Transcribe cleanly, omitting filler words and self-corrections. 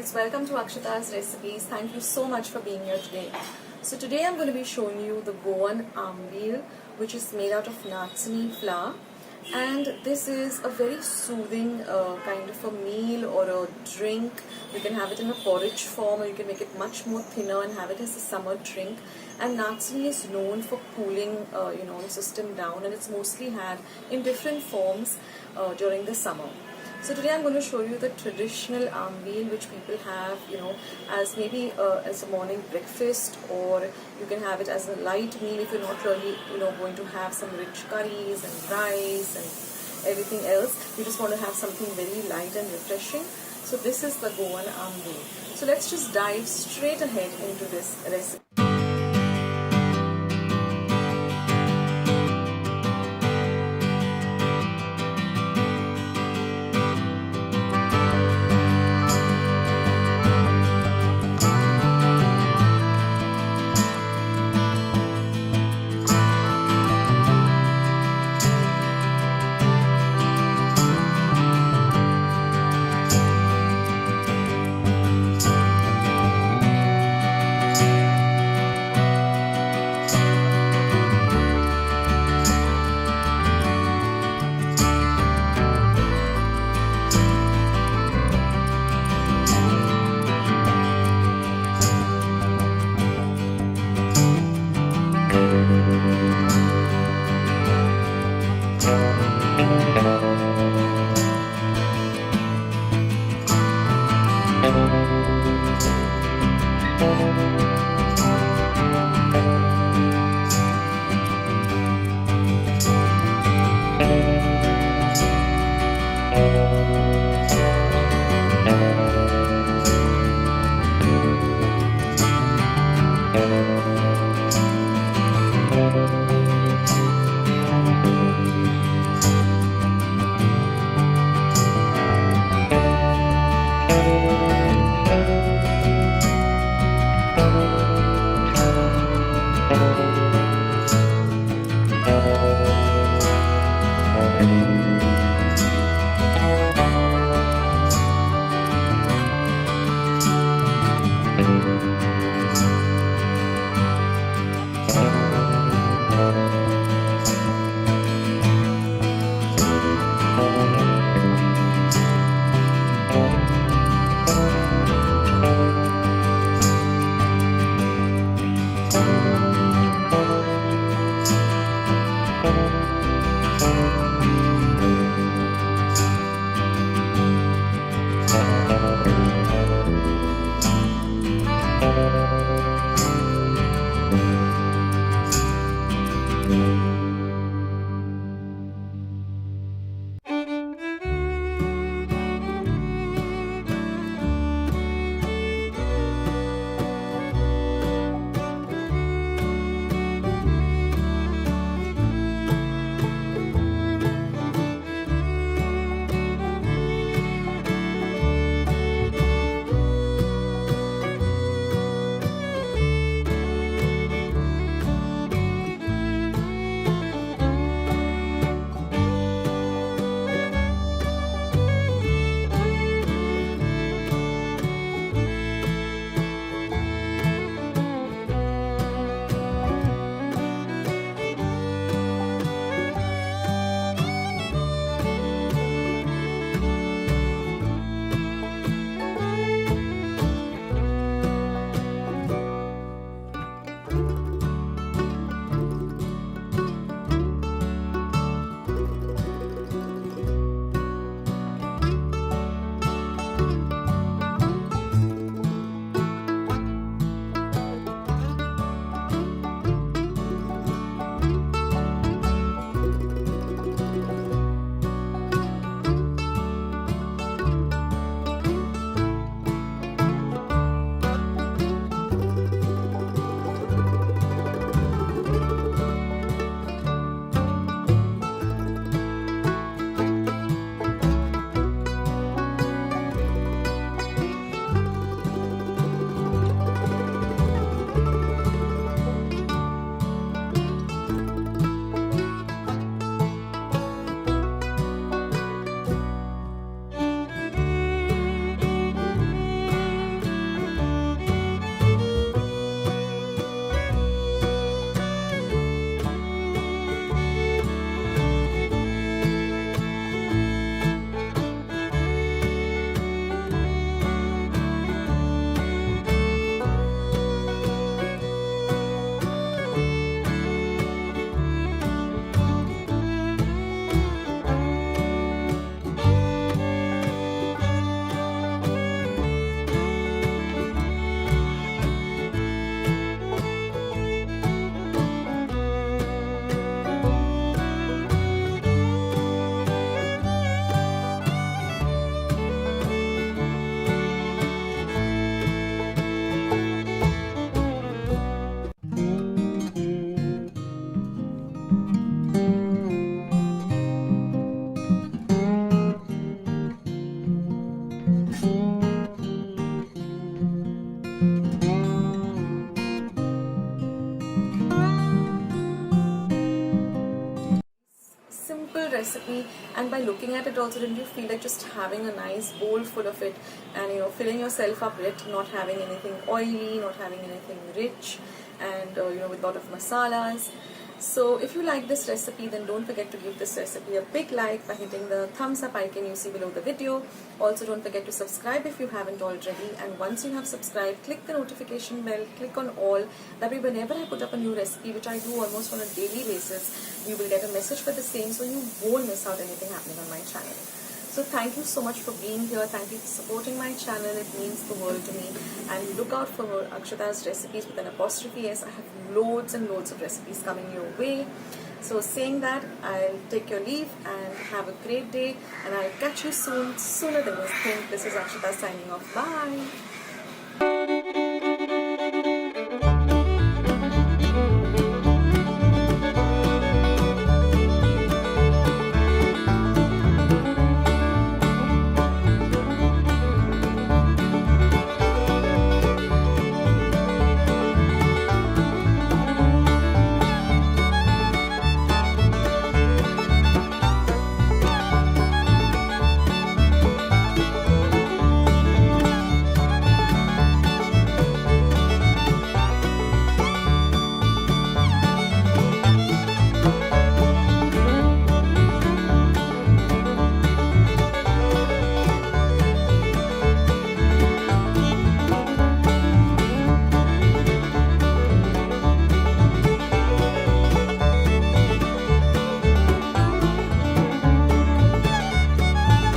friends, welcome to Akshata's Recipes. Thank you so much for being here today. So today I'm going to be showing you the Goan Ambil, which is made out of Nachani flour, and this is a very soothing kind of a meal or a drink. You can have it in a porridge form, or you can make it much more thinner and have it as a summer drink. And Nachani is known for cooling the system down, and it's mostly had in different forms during the summer. So today I'm going to show you the traditional ambil which people have, as maybe as a morning breakfast, or you can have it as a light meal if you're not really, going to have some rich curries and rice and everything else. You just want to have something very light and refreshing. So this is the Goan Ambil. So let's just dive straight ahead into this recipe. simple recipe, and by looking at it also, didn't you feel like just having a nice bowl full of it and filling yourself up with not having anything oily, not having anything rich, and with a lot of masalas. So if you like this recipe, then don't forget to give this recipe a big like by hitting the thumbs up icon you see below the video. Also don't forget to subscribe if you haven't already, and once you have subscribed, click the notification bell, click on all. That way whenever I put up a new recipe, which I do almost on a daily basis, you will get a message for the same, so you won't miss out anything happening on my channel. So thank you so much for being here. Thank you for supporting my channel. It means the world to me. And look out for more Akshata's recipes with an apostrophe S. I have loads and loads of recipes coming your way. So saying that, I'll take your leave and have a great day. And I'll catch you soon, sooner than you think. This is Akshata signing off. Bye.